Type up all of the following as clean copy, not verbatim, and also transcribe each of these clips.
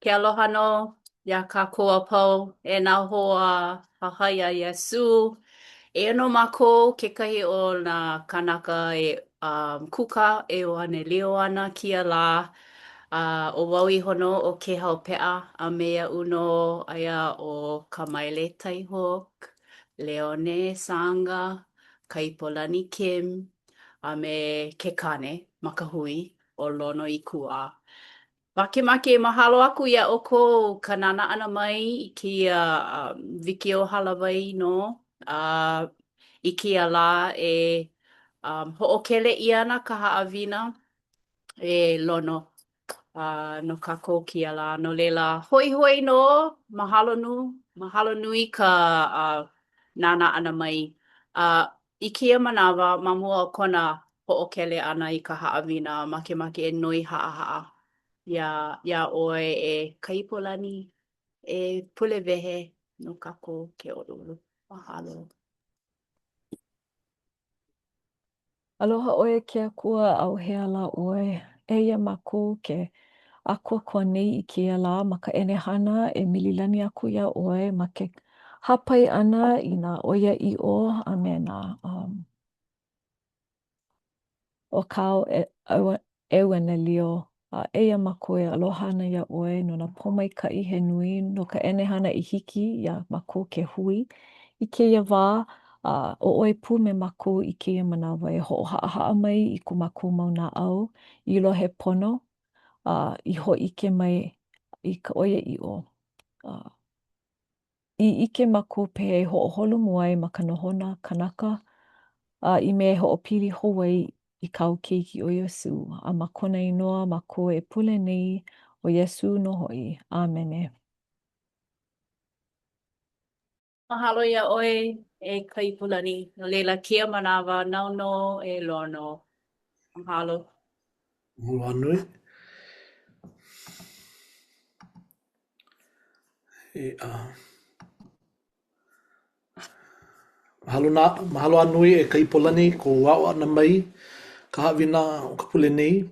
Ke aloha no, ia kākoa pau, e nā hoa hahai a Iesu. E no mākou, kekahi o nā kanaka kuka e o ane leo ana kia la. O wau iho no o ke hau pea a mea uno aia o Kamaile Taihok, Leone Sanga, Kaipolani Kim, a me ke kane makahui o Lono i Kua. Makemake mahalo aku ia o ko kanana ana mai i kia wiki o halawai no. I kia la e ho'okele ia na ka haawina e lono. No kako kia la no leila hoi hoi no mahalo nui ka nana ana mai. I kia manawa ma mua o kona ho'okele ana i ka haawina makemake e nui haa haa. Ia oe e kaipolani e pulewehe no kako ke olulu. Mahalo. Aloha oe ke akua au hea la oe. Eia maku ke akua kua nei i kia la ma ka enehana e mililani aku ia oe ma ke hapai ana i nā oia i o a me nā o kao e wena lio. Eia maku e aloha ana ia oe no nā pomaika'i he nui no ka enehana i hiki ia maku ke hui. I keia wā, o oe pū me maku i keia manawa e ho'oha'aha'a mai i ku maku mau nā au i lohe pono i ho'ike mai i ka oia i o. I ike maku pehe ho'oholo muai ma ka nohona kanaka i me ho'opili hou ai i kau keiki o Iesu. A ma kona inoa maku e pule nei o Iesu no hoi. Amene. Mahalo ia oe e kaipulani. No leila kia manawa nauno e lono. Mahalo. Mahalo anui. Mahalo anui e kaipolani ko wao ana mai ka hawina o ka pule nei.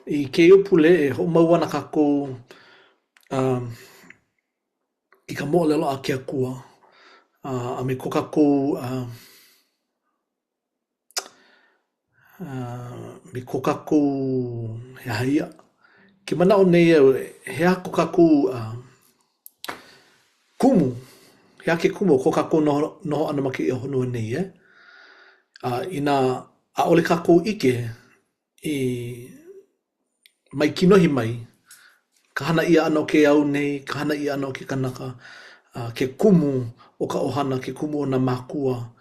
I ke o pule e ho mau ana kako i ka mo'olelo a ke akua. A me ko kako me ko kako he haia. Ke mana o nei he a ko kako kumu. He a ke kumu ko kako noho ana ma ke i honua nei e. Ina a ole kako ike i mai kinohi mai. Ka hana ia ana o ke au nei, ka hana ia ana o ke kanaka. Ke kumu o ka ohana, ke kumu o na mākua.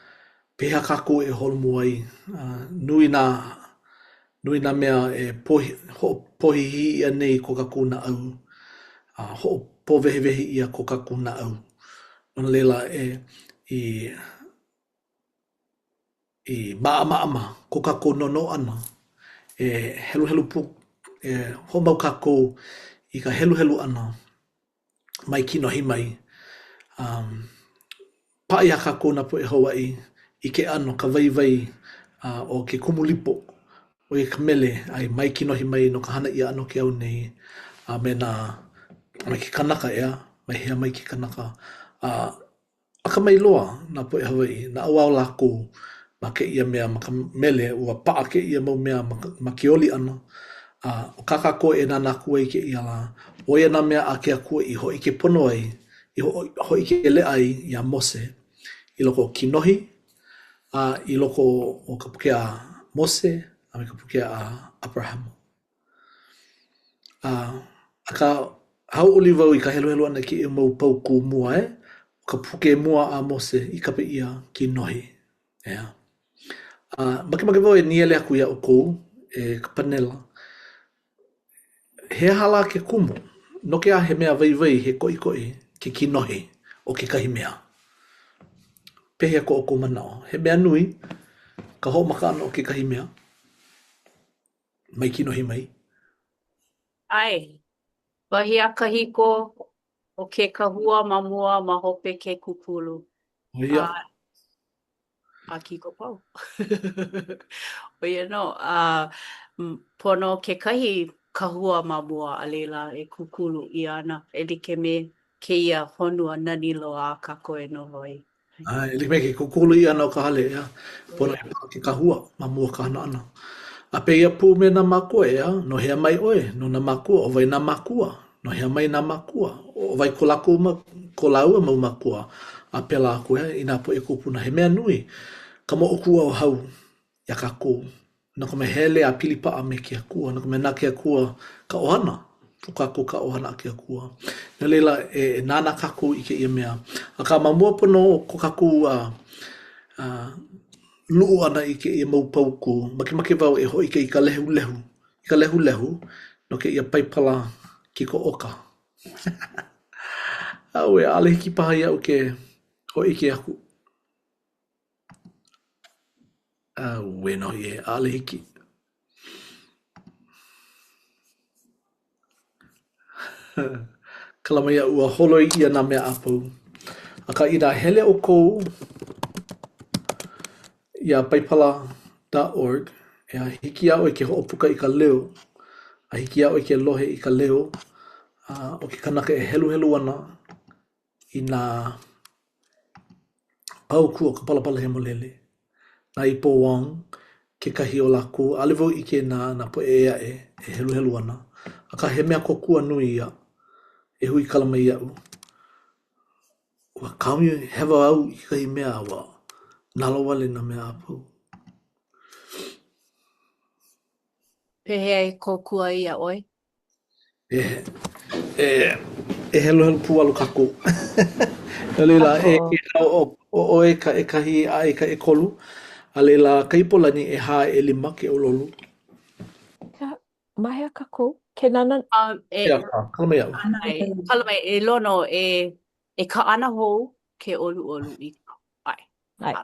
Pehea kako e holomu ai. Nui nā mea e pohi ia nei ko kako na au. Ho po vehe ia ko kako na au. Nona leila i maama ko kako nono ana. E helu pu, ho mau kako i ka helu ana mai kinohi mai. Paia kako na po e Hawaii i ke ano ka vai o ke kumulipo o ke kamele ai mai kinohi mai no ka hana ia ano ke au nei me na mai ke kanaka ea, mai hea mai ke kanaka. A ka mai loa na po e Hawaii na awao lako ma ke ia mea ma ka mele ua paa ke ia mau mea ma ke oli ana. O kakako e nana kua i ke ia la. O ia na mea a ke akua i hoi ke pono ai, i hoi ke le ai i a Mose. I loko kinohi, i loko o ka puke a Mose, a me ka puke a Abraham. A ka hau olivau i ka helu ana ki i mau pauku mua e, ka puke mua a Mose i ka pe ia kinohi. Yeah. Make wau e niele aku ia o kou, e ka panela. He hala ke kumu, no ke a he mea vai he koi ke kinohi o ke kahi mea. Pehea ko o kou manao. He mea nui, ka ho maka ana o ke kahi mea. Mai kinohi mai. Ai, wahi a kahiko o ke kahua ma mua ma hope ke kukulu. Oia. A kiko pau. Oia no, pono ke kahi kahua ma mua a leila e kukulu i ana. E like me keia honua nani loa kako e noho ai. Ai, li me ke kukulu i ana o ka hale, ia. Pona e paka ke kahua, ma mua ka hana ana. A pe ia pū me na makua, ia. No hea mai oe, no na makua, o vai na makua. No hea mai na makua. O vai ko laku ma, ko laua mau makua. A pe la aku, ia, ina po e kupuna. He mea nui, ka mo okua o hau, ia ka kō. Na ka me hele a pilipa a me ki a kua. Na ka me na ki a kua ka ohana. O kako ka ohana ki a kua. Na leila e nana kako i ke ia mea. A ka mamua pono ko kako luu ana i ke ia mau pauku. Make wau e hoi ke i ka lehu lehu. I ka lehu lehu. No ke ia paipala ki ko oka. Au e ale hiki paha ia o ke hoi ke aku. Au e no i e ale hiki. Kalama ia ua holo i ia na mea apau. A ka ina hele o kou ia paipala.org e a hiki au e ke hoopuka i ka leo. A hiki au e ke lohe i ka leo. O ke kanaka e helu helu ana i nā pauku o ka palapala he molele. Nā ipo wang ke kahi o laku. Alevo i ke nā po e ea e helu helu ana. A ka he mea kokua nui ia. E hui kalama ia u. Ua kaumi hewa au i kai mea wa nalo wale na mea apau. Pehea e kokua ia oi? E helu helu pu alu kako. Leila e o e ka e kahi a e ka e kolu. A leila kaipolani e ha e lima ke ololu. Mahea kako, ke nana? Ia ka, kalama ia u. Kalama e lono e ka ana hou ke olu olu i ka. Ai.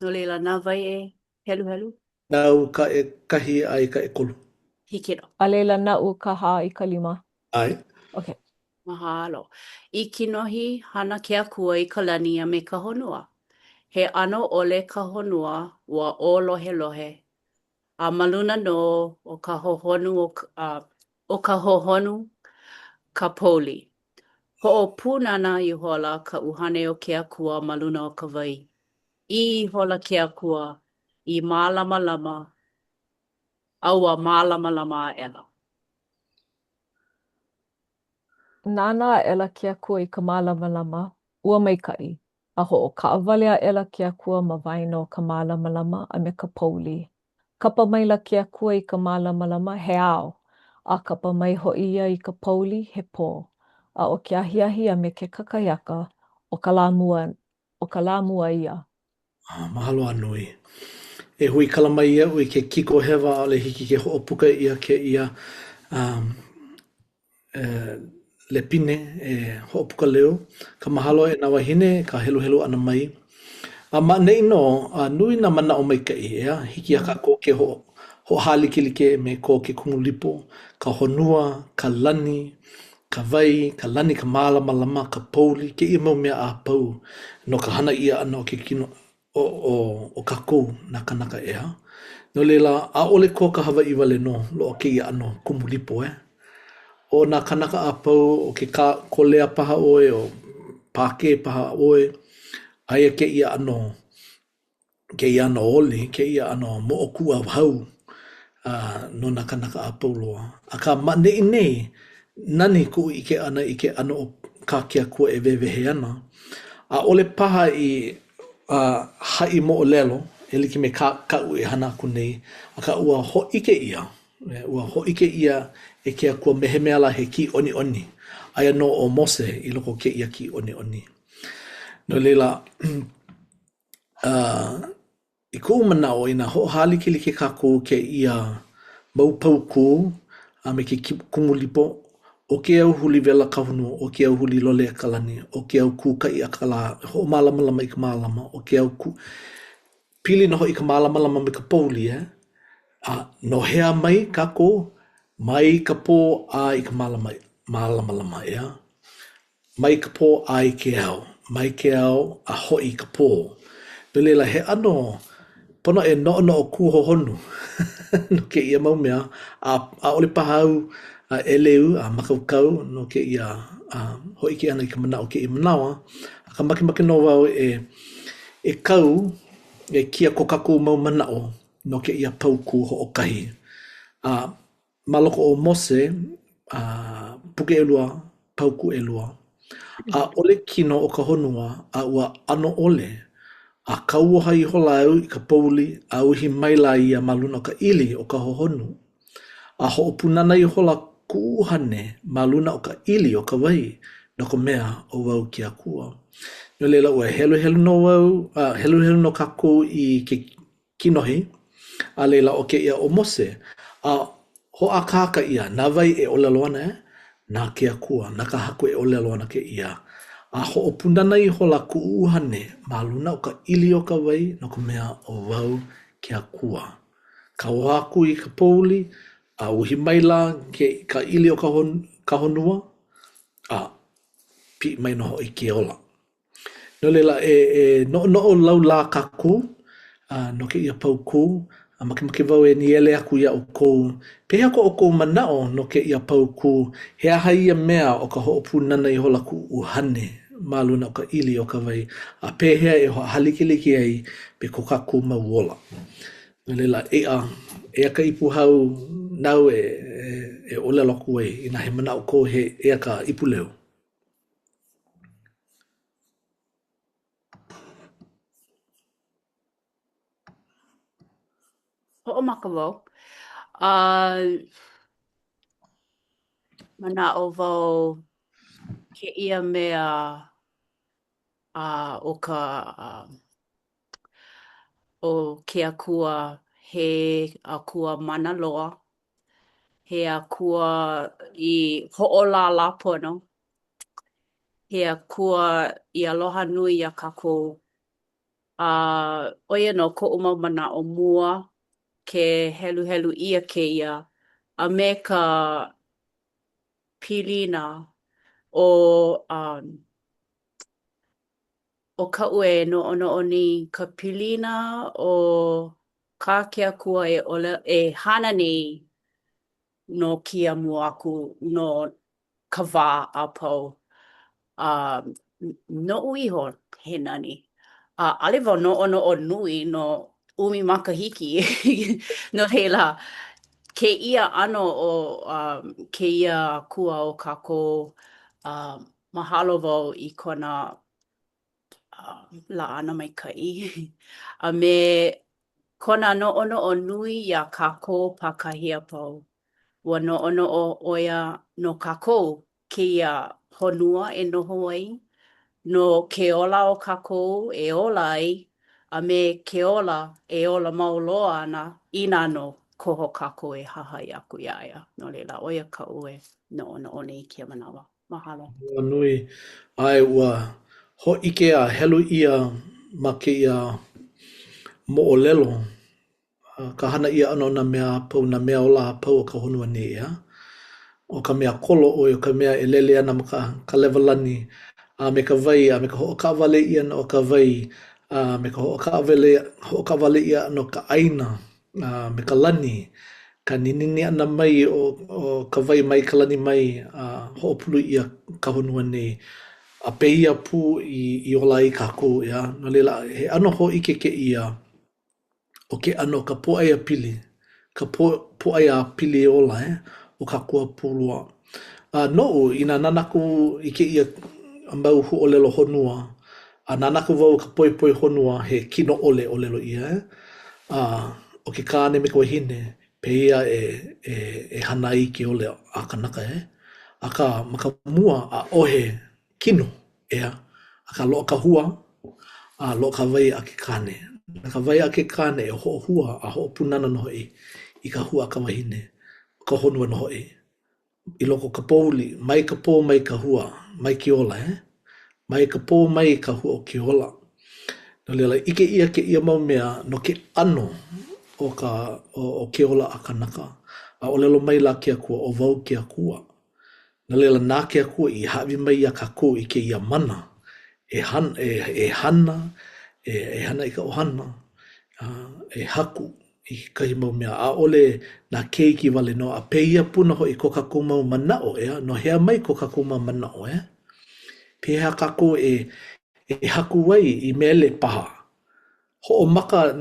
No leila nā vai e helu helu? Nau ka e kahi a e ka e kolu. Hiki no. A leila na u ka hā i ka lima. Ai. Okay. Mahalo. I kinohi hana ke akua i ka lani a me ka honua. He ano ole ka honua ua o lohe lohe. A maluna no o ka hohonu o ka hohonu ka poli. Ho o pūnana i hola ka uhane o ke akua maluna o ka wai. I hola ke akua i mālama lama aua mālama lama a ela. Nāna a ela ke akua i ka mālama lama, ua maikaʻi. A ho o ka awale a ela ke akua ma waena o ka mālama lama a me ka poli. Kapa maila ke akua i ka mālama lama he ao. A kapa mai hoʻi ia i ka poli he pō. A o ke ahiahi a me ke kakayaka o ka lā mua ia. Mahalo anui. E hui kalama ia ui ke kiko hewa ale hiki ke hoopuka ia ke ia le pine e hoopuka leo. Ka mahalo e na wahine, ka helu helu ana mai. A ma nei no, nui na mana o maikai ea. Hiki a ka ko ke ho halikilike me ko ke kumulipo. Ka honua, ka lani, ka vai, ka lani, ka mālama lama, ka poli. Ke ia mau mea a pau. No ka hana ia ana o ke kino o ka kou na kanaka ea. No leila, a ole ko ka hawa iwale no, lo o ke ia ano kumulipo e. O na kanaka a pau, o ke ka kolea paha oe, o pāke paha oe, aia ke ia ano oli, ke ia ano mo o kua hau, no na kanaka a pau loa. A ka ma nei, nani ku i ke ano o ka kia kua e wewehe ana. A ole paha i hai mo o lelo, e like me ka u e hana aku nei, a ka ua ho ike ia. Ua ho ike ia e kia kua mehemea la he ki oni oni. Aia no o mose i loko ke ia ki oni oni. No leila, i kou manao ina ho haliki like kako ke ia maupau ku a me ke kumulipo o ke au huli vela kahunu, o ke au huli lole a kalani, o ke au ku kai a kala, ho mālama lama i ka mālama, o ke au ku pili noho i ka mālama lama me ka poli no hea mai kako, mai ka pō a i ka mālama lama ea. Mai ka pō a i ke au. Mai ke au a hoi ka pō. No leila he ano pono e no o ku hohonu no ke ia mau mea a ole pahau a eleu a makaukau no ke ia hoi ke ana i ka manao ke i manawa a ka maki no wau e kau e kia ko kaku mau manao no ke ia pauku ho o kahi maloko o Mose puke elua pauku elua a ole kino o ka honua a ua ano ole a kauoha i hola au i ka pouli a uhi maila i a maluna o ka ili o ka hohonu. A ho'opunana i hola kuuhane maluna o ka ili o ka wai no ka mea o wau ki a kua. No leila ua helu no wau, helu no kaku i ke kinohi, a leila o ke ia o Mose. A ho a kaka ia, na wai e ole loana na ke a kua, na ka haku e ole loana ke ia. A ho'opunana i hola kuuhane maluna o ka ili o ka wai no ka mea o wau ki a kua. Ka waku i ka pouli, a uhi maila ke ka ili o ka honua, a pi mai noho i ke ola. No leila no o lau la kaku, no ke ia pauku, a makimaki wau e ni ele aku ia o kou. Pehea ko o kou manao no ke ia pauku, he aha ia mea o ka ho'opu nana i hola ku uhane, maluna o ka ili o ka wai, a pehea e ho halikiliki ai pe ko kaku mauola. No leila e aka ipu hau nau e ole loku ai, ina he manao ko he e aka ipu leo. Ho'omaka wau. Mana'o wau ke ia mea o ka o ke akua he akua mana loa, he akua i ho'olala pono, he akua i aloha nui a kākou. Oia no ko'u mau mana'o mua ke helu ia ke ia, a me ka pilina o ka'u e no'ono'o ni ka pilina o ka ke akua e hana nei no kia mua aku no ka wā a pau. No'u iho he nani. Ale wau no'ono'o nui no umi makahiki no heila. Ke ia ano o ke ia kua o kākou mahalo wau i kona la ana maikai. A me kona no'ono'o nui ia kākou pakahia pau. Ua no'ono'o oia no kākou ke ia honua e noho ai. No ke ola o kākou e ola ai. A me ke ola e ola mauloa ana ina no koho kākou e hahai aku iaia. No leila oia ka'u e no'ono'o nei kia manawa. Mahalo. Ua nui, ai ua ho ike a helu ia ma ke ia mo'olelo. Ka hana ia ano na mea pau, na mea ola pau o ka honua ni ia. O ka mea kolo o ka mea e lele ana ma ka lewalani. Me ka vai, me ka ho'okawale ia no ka vai. Me ka ho'okawale ia no ka aina. Me ka lani. Ka ninini ana mai o ka vai mai, ka lani mai. Ho'opulu ia ka honua ni. A peia pu i ola i kākou, ia. No leila, he ano ho ike ke ia. O ke ano ka po'aia pili. Ka po'aia pili ola, o ka kua pulua. No'u, ina nanaku i ke ia mau hu'olelo honua. Nanaku wau ka poi honua he kino ole lelo ia. O ke kāne me kua hine, pe ia e hana i ke ole a kanaka, Aka maka mua a ohe kino, ea. Aka loa ka hua, loa ka vai a ke kāne. Ka vai a ke kāne e ho hua a ho punana no i ka hua ka wahine. Ka honua no I loko ka pouli, mai ka pō mai ka hua, mai ki ola, Mai ka pō mai ka hua o ki ola. No leila, ike ia ke ia mau mea no ke ano o ke ola a kanaka. A o lelo mai la ke akua, o wau ke akua. No leila, nā ke akua I hawi mai a kako I ke ia mana. E hana I ka ohana. e haku i kahi mau mea. A ole na keiki wale no a peia puna ho i ko kako mau manao ea, no hea mai ko kako mau manao ea. Pea kako e haku wai i mele paha. Ho o maka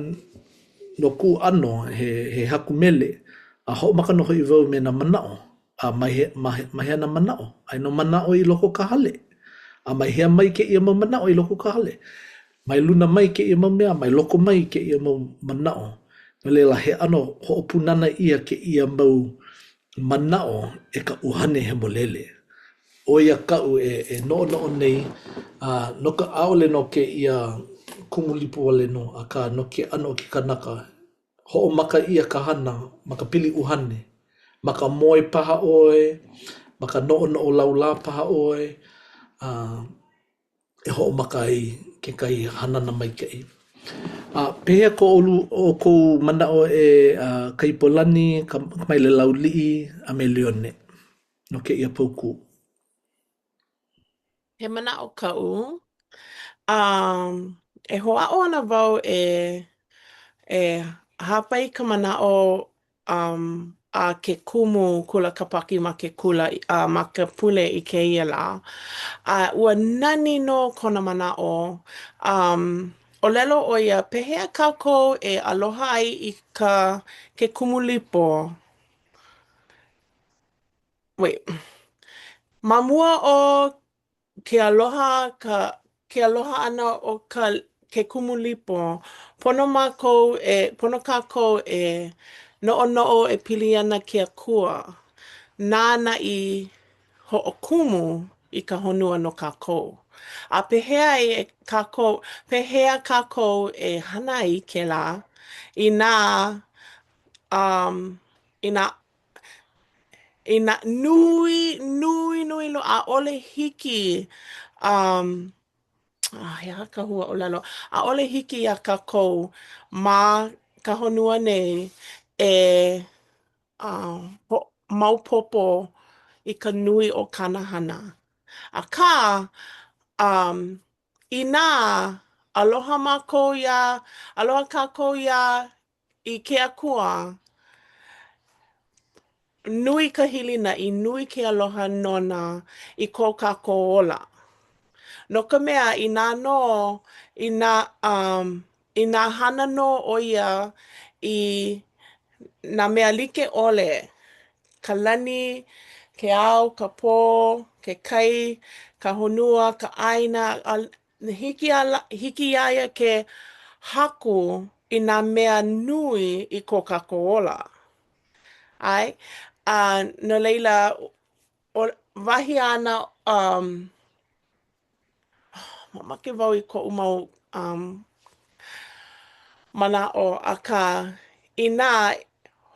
no ku ano he haku mele, a ho maka no ho i vau me na manao, a mai hea na manao, ai no manao i loko ka hale. A mai hea mai ke ia mau manao i loko ka hale. Mai luna mai ke ia mau mea, mai loko mai ke ia mau manao. No leila he ano ho o punana ia ke ia mau manao e ka uhane he molele. O ia kau e no nei, no ka aole no ke ia kumulipu wale no, a ka no ke ano ke kanaka. Ho o maka ia ka hana, maka pili uhane. Maka moe paha oe, maka no laula paha oe, e ho o maka ai ke kai hana na mai kei. Pehea ko olu o kou manao e Kaipolani, ka mai le laulii a me Leone. No ke ia pauku. He mana o kau. E hoa o ana wau e hapai ka mana o a ke kumu kula kapaki ma ke kula ma ke pule i ke ia la. Ua nani no kona mana o o lelo o ia pehea kako e aloha ai i ke kumulipo. Wait. Mamua o ke aloha ana o ke kumulipo, pono kako e no'o e pili ana ke akua. Nāna i ho'okumu i ka honua no kako. A pehea kako e hana i ke la, i nā nui lo a ole hiki hea ka hua o lalo. A ole hiki a kako ma ka honua nei e maupopo i ka nui o kanahana. A ka i nā aloha kako ia i ke akua nui ka hilina i nui ke aloha nona i ko kako ola. No ka mea i nā no, i nā hana no o ia i nā mea like ole. Ka lani, ke au, ka pō, ke kai, ka honua, ka aina. Hiki aia ke haku i nā mea nui i ko kako ola. Ai? No leila, wahi ana, mamake wau i ko umau mana o aka i nā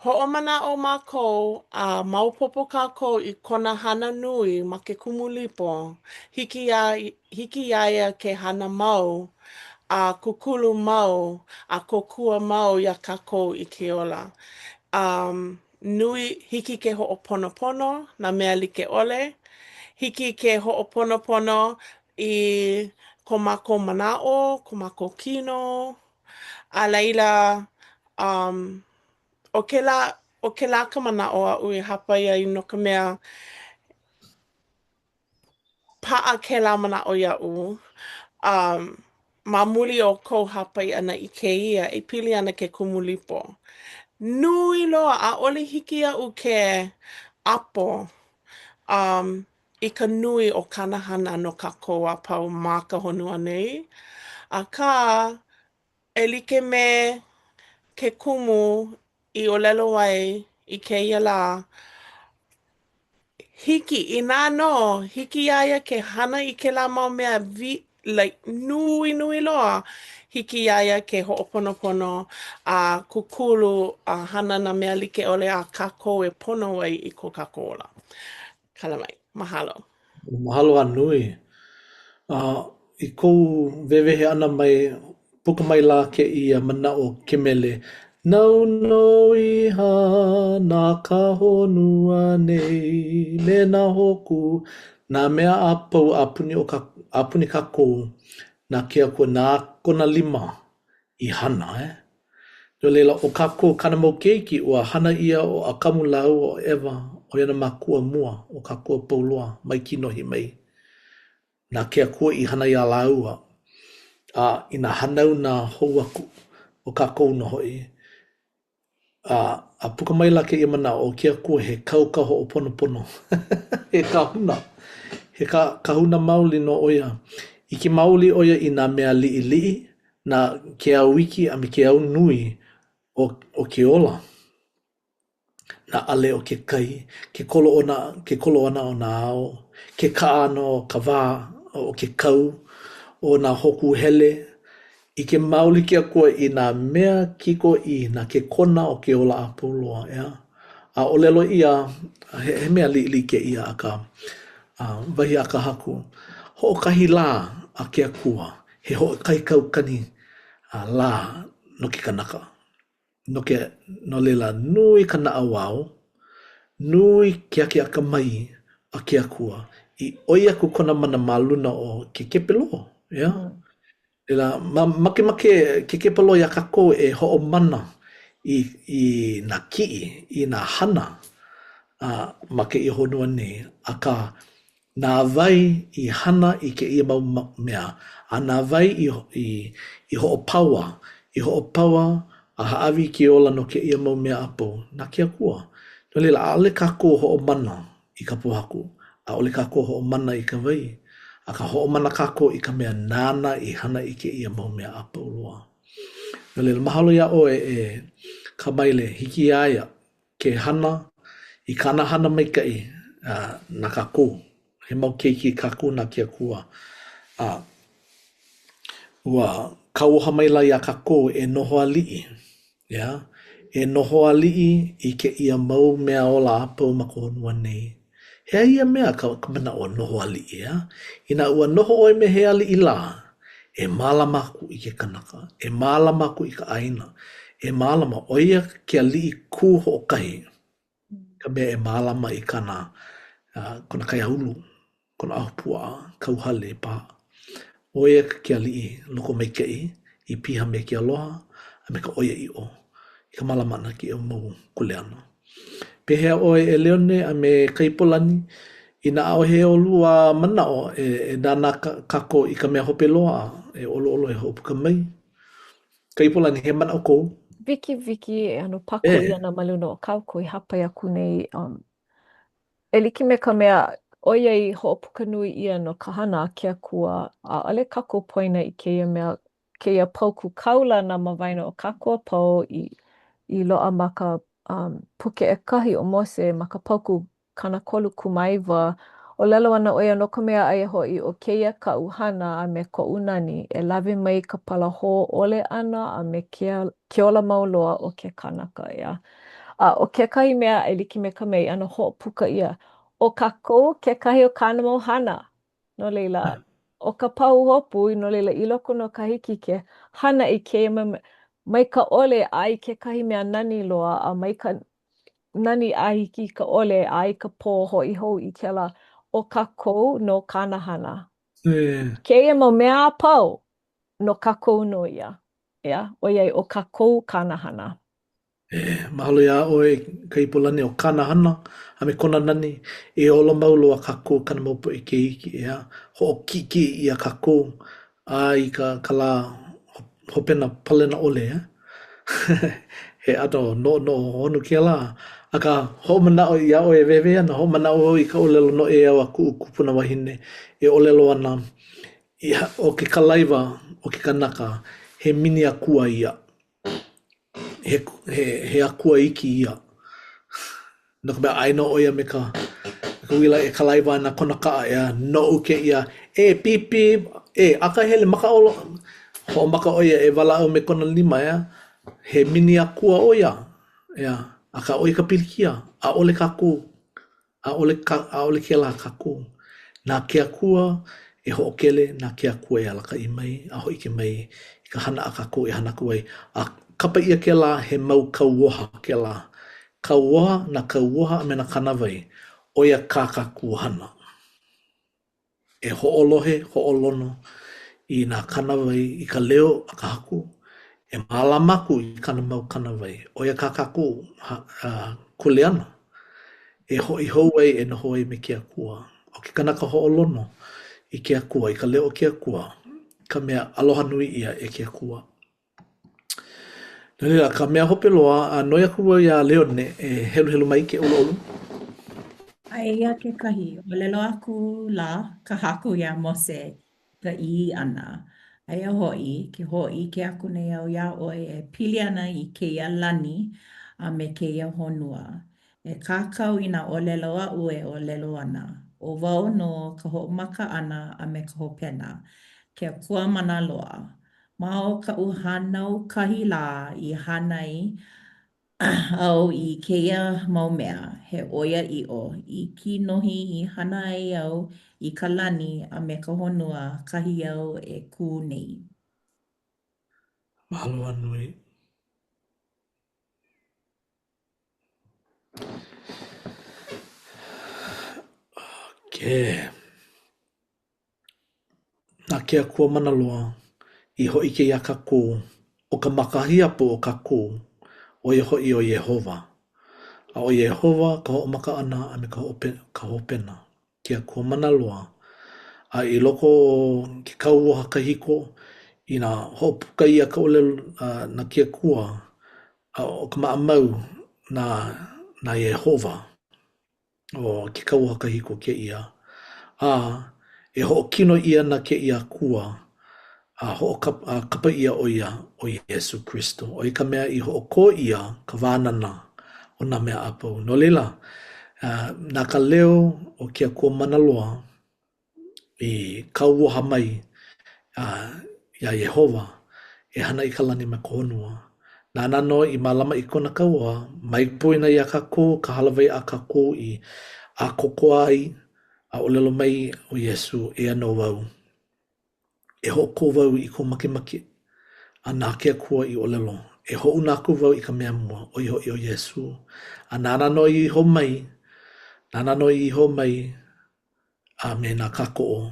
ho'omana o mākou a maupopo kākou i kona hana nui ma ke kumulipo. Hiki aia ke hana mau, a kukulu mau, a kokua mau ia kākou i ke ola. Nui hiki ke ho'oponopono na mea like ole. Hiki ke ho'oponopono i ko mākou mana'o, ko mākou kino. A laila, o ke la ka mana'o a ui hapai ai no ka mea pa'a ke la mana'o ia u. Ma muli o kou hapai ana i ke ia, i pili ana ke kumulipo. Nui loa, a ole hiki a u ke apo i ka nui o kanahana no kako a pau mā ka honua nei. A ka e like me ke kumu i o lelo ai i ke ia la. Hiki i nā no, hiki aia ke hana i ke la mau mea nui loa. Hiki aia ke ho'oponopono a kukulu a hana na mea like ole a kako e pono ai i ko kako ola. Kala mai. Mahalo. Mahalo a nui. I kou wewehe ana mai, puka mai la ke ia manao ke mele. Nau no iha nā ka honua nei, me nā hoku, nā mea apau apuni kako, nā kia ko nā kona lima i hana, No leila o kako kana mau keiki ua hana ia o a kamu lau o ewa o yana makua mua o kako pauloa mai kino hi mai. Nā kea kua I hana ia laua a ina hanau na hou aku o kako no hoi. A puka mai la ke ia mana o kia kua he kaukaho o pono pono. He kahuna. He kahuna mauli no oia. I ke mauli oia I nā mea lii na ke au wiki a me ke au nui o ke ola. Na ale o ke kai, ke kolo ana o nā ao, ke kaano, ka wā, o ke kau, o nā hoku hele. I ke mauli kia kua I nā mea kiko I nā ke kona o ke ola a poloa. A o lelo ia, he mea li ke ia aka, wahi aka haku. Ho kahi la a kia kua, he ho kai kau kani la no ke kanaka. No lela nui ka naa wao, nui ke ake aka mai a ke akua. I oia ku kona mana maluna o ke kepelo. Lela make ke kepelo ia kako e ho o mana I na kii, I na hana make I honua ne. Aka nā vai I hana I ke ia mau mea. A nā vai I ho o paua. I ho o paua a haawi ki ola no ke ia mau mea apo. Nā kia kua. No leila, a ole kako ho o mana I ka pohaku. A ole kako ho o mana I ka vai. A ka ho o mana kako I ka mea nāna I hana I ke ia mau mea apo loa. No leila, mahalo ia oe e ka maile hiki aia ke hana I kana hana mai kai na kako. He mau keiki kako na kia kua. Ua kauoha mai lai a kako e noho alii. E noho alii I ke ia mau mea ola apau mako honua nei. Hea ia mea ka mana o noho alii. Ina ua noho oi me he alii la. E malama aku I ke kanaka. E malama aku I ka aina. E malama oia ke alii ku ho kahi. Ka mea e malama I kana kona kai aulu. Kona ahupua kauhale pa. Oia ke alii loko mai kei I piha me ke aloha. A me ka oia I o. I ka malamana ki e mau kuleana. Pehea oe e leone a me kaipolani. I na ao he olua manao e nana kako I ka mea hope loa. E olo e hopuka mai. Kaipolani he manao kou. Viki e ano pako I ana maluna o kauko I hapa aku nei. E liki me ka mea oia I hoʻopuka nui ia no ka hana ke akua a ale kako poina I keia mea keia pauku kaula na mawaina o kako pau I loa ma ka puke e kahi o Mose ma ka pauku kanakolu kumaiwa o lelo ana oia no ka mea aia hoʻi o keia ka uhana a me ko unani e lawe mai ka palaho ole ana a me ke ola mauloa o ke kanaka ia. O kekahi mea e liki me ka mei ana hoʻopuka ia. O kākou, kekahi o kāna mau hana. No leila, o ka pau hopu, no leila I loko no ka hiki ke hana I keia mai ka ole ai kekahi mea nani loa, a mai ka nani ai hiki ka ole ai ka pō hoi hou I kela o kākou no kāna hana. Keia mau mea pau no kākou no ia. O iai o kākou kāna hana. Mahalo ia oe kaipolani o kana hana a me kona nani e olo maulo a kako kana maupo e ke iki ea ho o kiki I a kako a I ka kala hopena palena ole he ato no honu kia la a ka ho manao I a oe wewe ana ho manao I ka olelo no e au a kupuna wahine e olelo ana o ke kalaiwa o ke kanaka he mini a kua ia he akua iki ia. No ka mea aino oia me ka wila e kalaiwa na kona kaa ea no uke ia e pipi aka hele maka olo ho maka oia e wala au me kona lima ea he mini akua oia ea aka oia ka pilikia a ole kaku a ole ke la kaku na ke akua e ho okele na ke akua e alaka I mai a hoi ke mai I ka hana a kaku e hana kuai a kapa ia ke la he mau kauoha ke la. Kauoha na kauoha me na kanawai oia kākaku hana. E ho'olohe, ho'olono I nā kanawai I ka leo a ka haku. E malamaku I kana mau kana wai. O ia kakaku kuleana. E hoi hou ai e noho ai me ke akua. O ke kanaka ho'olono I ke akua, I ka leo ke akua. Ka mea aloha nui ia e ke akua. Nani la, ka mea hope loa, a noia kua ia Leone e helu helu mai ke ulu ulu. Aia kekahi, o lelo aku la ka haku ia mose ka I ana. Aia hoi ke aku nei au ia oi e pili ana I ke ia lani a me ke ia honua. E kākau I na o lelo a ue o lelo ana. O wau no ka ho'omaka ana a me ka hopena. Ke kua mana loa. Ma o ka uhanau kahi la I hanai au I keia mau mea he oia i'o I ki nohi I hana ai au I ka lani a me ka honua kahi au e kū nei. Mahalo nui. Ke. Nā ke akua mana loa I hoi ke ia kako o ka makahia po o kako o ia hoi o Yehova. A o Yehova ka ho'omaka ana a me ka hopena. Ke akua mana loa. A I loko o ke kauoha kahiko I nā ho'opuka ia ka ole na ke akua o ka maamau na Yehova o ke kauoha kahiko ke ia. A e ho'okino ia na ke ia kua a kapa ia o ia o Yesu Kristo. O I ka mea I ho'oko ia ka vānana o nā mea apau. No leila, nā ka leo o ke akua mana loa I kauoha mai ia Yehova e hana I ka lani ma ka honua. Nā nano I malama I kona kauoha, mai poina ia kako, ka halawai a kako I a koko ai, a olelo mai o Yesu e ano wau. E hoko wau I ko makemake, a nā ke akua I olelo. E ho unaku wau I ka mea mua o I ho I o Yesu. A nana no I ho mai, nana no I ho mai, a me nā kako o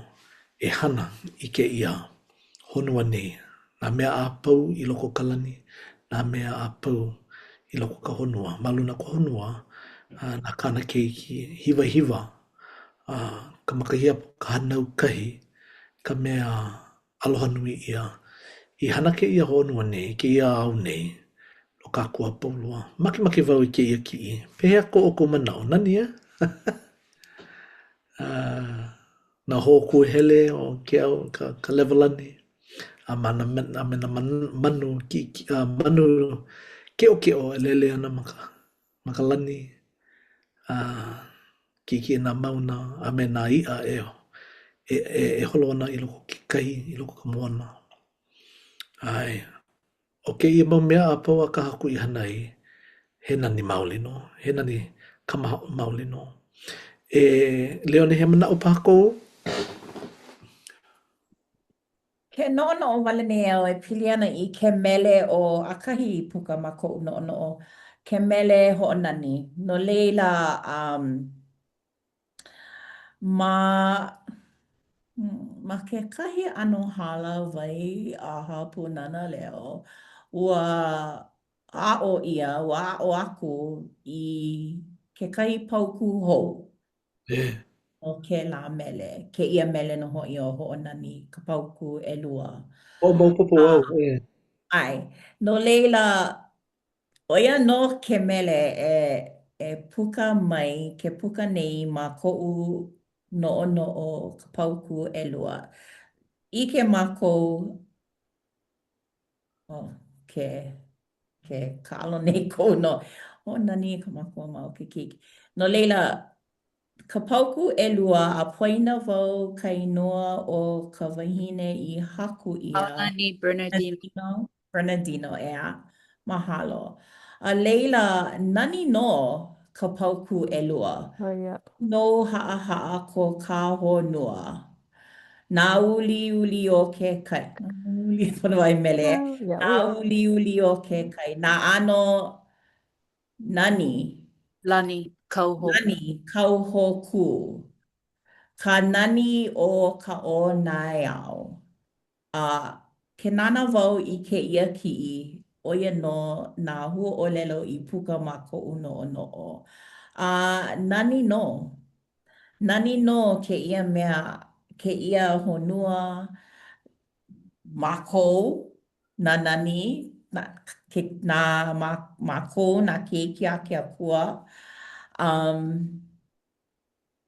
e hana I ke ia honua nei. Nā mea a pau I loko kalani, nā mea a pau I loko ka honua. Maluna ka honua, nā kāna keiki, hiwa hiwa, ka makahia ka hanau kahi, ka mea aloha nui ia. I hana ke ia honua nei, ke ia au nei, no ka kua paulua. Maki maki wau I ke ia ki I. Pehea ko o ko manao, nani e? Na hoku hele o ke au ka levelani. A mena manu manu keo e lele ana maka lani. Kiki na mauna a me nā ia e holo ana I loko ki kahi, I loko ka moana. Ai, o ke ia mau mea a pau a ka haku I hanai, he nani maulino, he nani kamaha maulino. Leone he mana o pākou? Ke no'ono'o wale nei au e pili ana I ke mele o akahi puka ma ko'u no'ono'o. Ke mele ho'onani. No leila, ma ke kahi ano hala wai a hapunana leo, ua a'o ia, ua a'o aku I ke kai pauku hou o ke la mele. Ke ia mele no hoi o ho'onani ka pauku ʻelua. O maupopo au, Ai, no leila, oia no ke mele e puka mai, ke puka nei ma ko'u no'ono'o ka pauku ʻelua. Ike mākou, ke kalo nei kou no. O nani ka mākou mau ke kiki. No leila, ka pauku ʻelua a poina wau ka inoa o ka wahine I haku ia. Aulani Bernardino. Bernardino ea. Mahalo. A leila, nani no ka pauku ʻelua. No ha'a ko ka honua. Nā uli o ke kai. Uli, pono ai mele. Nā uli o ke kai. Nā ano nani. Lani Kauhoku. Nani kauhoku. Ka nani o ka o nai au. Ke nana wau I ke ia ki'i, o ia no nā hua o lelo I puka ma ko'u no'ono'o. Nani no. Nani no ke ia mea, ke ia honua mākou, nā nani, nā mākou, nā kia kua.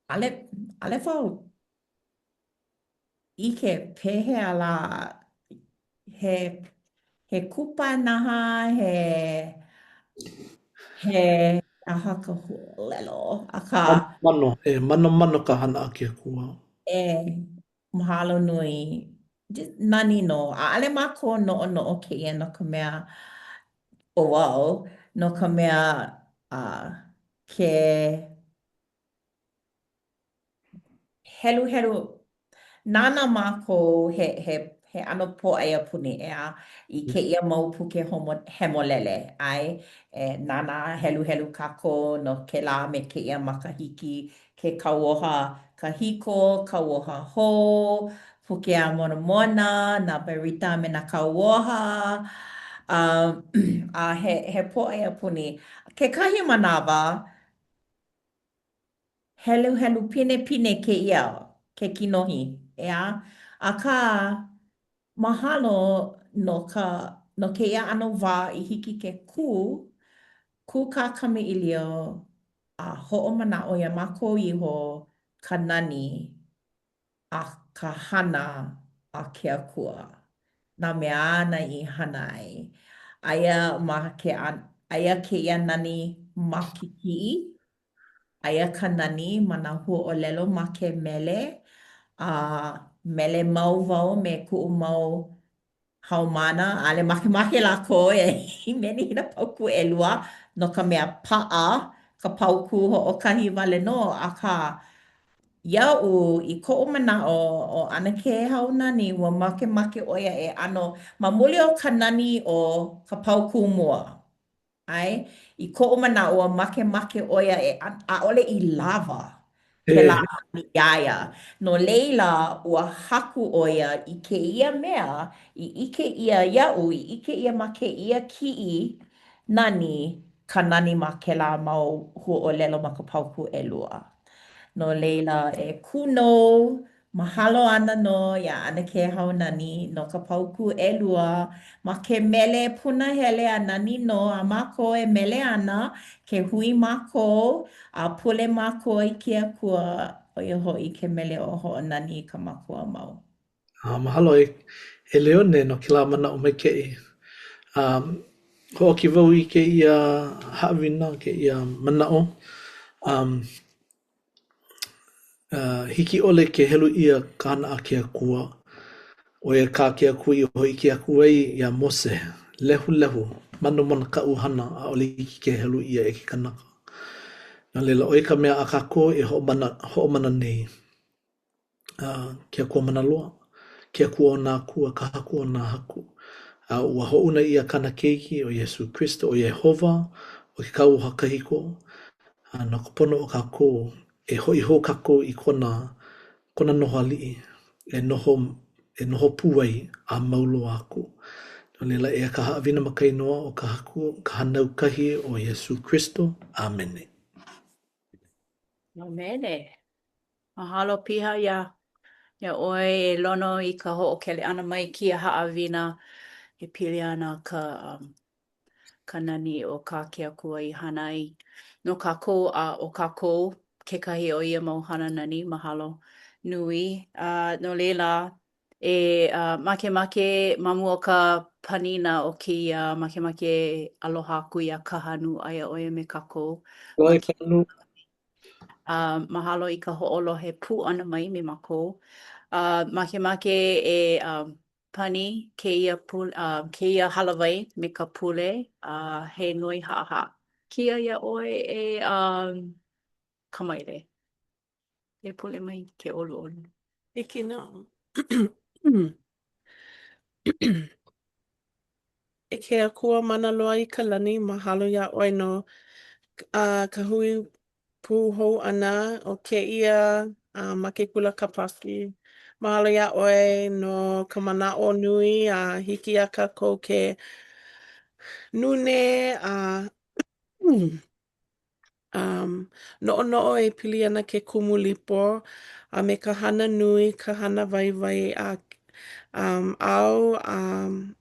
Ale wau I ke pehea la he kupa naha, he aha ka lelo, aka Mano, mano ka hana a ke kua. mahalo nui. Nani no, ale mako no ke ia no ka mea o wau, no ka mea ke helu nana mako he ano po aia puni ea I ke ia mau puke hemolele ai nana helu kako no ke la me ke ia makahiki ke kauoha kahiko, kauoha ho, puke a mona na berita me na kauoha he po aia puni ke kahi manawa helu pine ke ia ke kinohi ea aka mahalo no ke ia ano wā I hiki ke ku ka kami'ilio ho'omana'o ia mākou iho ka nani a ka hana a ke akua. Nā mea ana I hana ai. Aia ke ia nani makiki'i. Aia ka nani ma nā hua o lelo ma ke mele. Mele mau wau me ku'u mau haumana. Ale make la ko I meni hina pauku lua no ka mea pa'a ka pauku ho'okahi wale no. Aka ia'u I ko'u mana'o o ana ke hau nani ua make oia ano ma muli o ka nani o ka pauku mua. Ai, I ko'u mana'o ua make oia a'ole I lava ke la iaia. No leila ua haku oia I ke ia mea I ike ia ia'u I ike ia ma ke ia ki'i nani ka nani ma ke la mau hua o lelo ma ka pauku lua. No leila kunou, mahalo ana no ia ana ke hau nani no ka pauku lua ma ke mele puna hele a nani no a mako mele ana ke hui mako a pule mako I ke akua o ia ho'i ke mele o ho'onani I ka makua mau. Mahalo e Leone no ke la mana o mai ke'i. Ho'oki wau I ke ia haawina, ke ia mana'o. Hiki ole ke helu ia ka hana a ke akua. O ia ka ke akua I hoi ke akua ia Mose. Lehu. Mano ka uhana a ole hiki ke helu ia e ke kanaka. Nā leila oi ka mea a kako e ho'omana nei. Ke akua mana loa. Ke akua o nā kua, ka haku o nā haku. Ua ho'una ia kana keiki o Yesu Christo, o Yehova, o ke kau hakahiko. No ka pono o kako e hoi ho kako I kona noho ali'i. E noho puai a maulo aku. Nā leila e ka haawina makainoa o ka haku, ka hanau kahi o Yesu Christo. Amene. Amene. Mahalo piha ia oi e lono I ka ho'okele ana mai kia haawina e pili ana ka nani o ka ke akua I hana ai. No kākou o kākou kekahi o ia mau hana nani mahalo nui. No leila make mamu o ka panina o kia make aloha aku ia kahanu aia oia me kākou. Mahalo I ka ho'olohe pū ana mai me mākou. Make e pani ke ia halawai me ka pule he nui haha. Kia ia oi kamaile. E pule mai ke olu. Hiki no. E ke akua mana loa I ka lani mahalo ia oi no ka hui pū hou ana o ke ia ma ke kula kapaki Mahalo ia ʻoe no ka manaʻo nui a hiki a kākou ke nune a noʻonoʻo e pili ana ke kumulipo a me ka hana nui, ka hana waiwai a au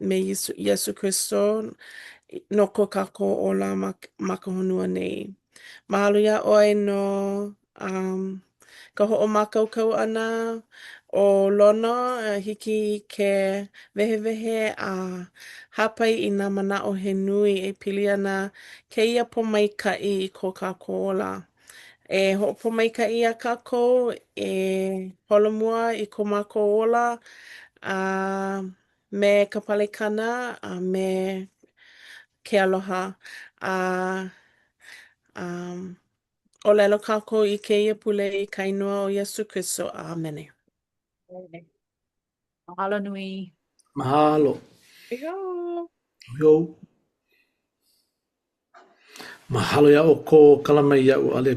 me Iesu Kristo no ko kākou ola ma ka honua nei. Mahalo ia ʻoe no ka hoʻomākaukau ʻana o Lona hiki ke wehewehe a hāpai i nā manaʻo he nui e pili ana kēia pōmaikaʻi i ko kākou ola. E hoʻopōmaikaʻi a kākou e holomua i ko mākou ola me ka palekana a me ke aloha a ʻōlelo kākou i kēia pule i ka ingoa o Iesu Kristo. Āmene. Mahalo nui. Mahalo. Iho. Yo. Mahalo ia o ko kalama ia o ale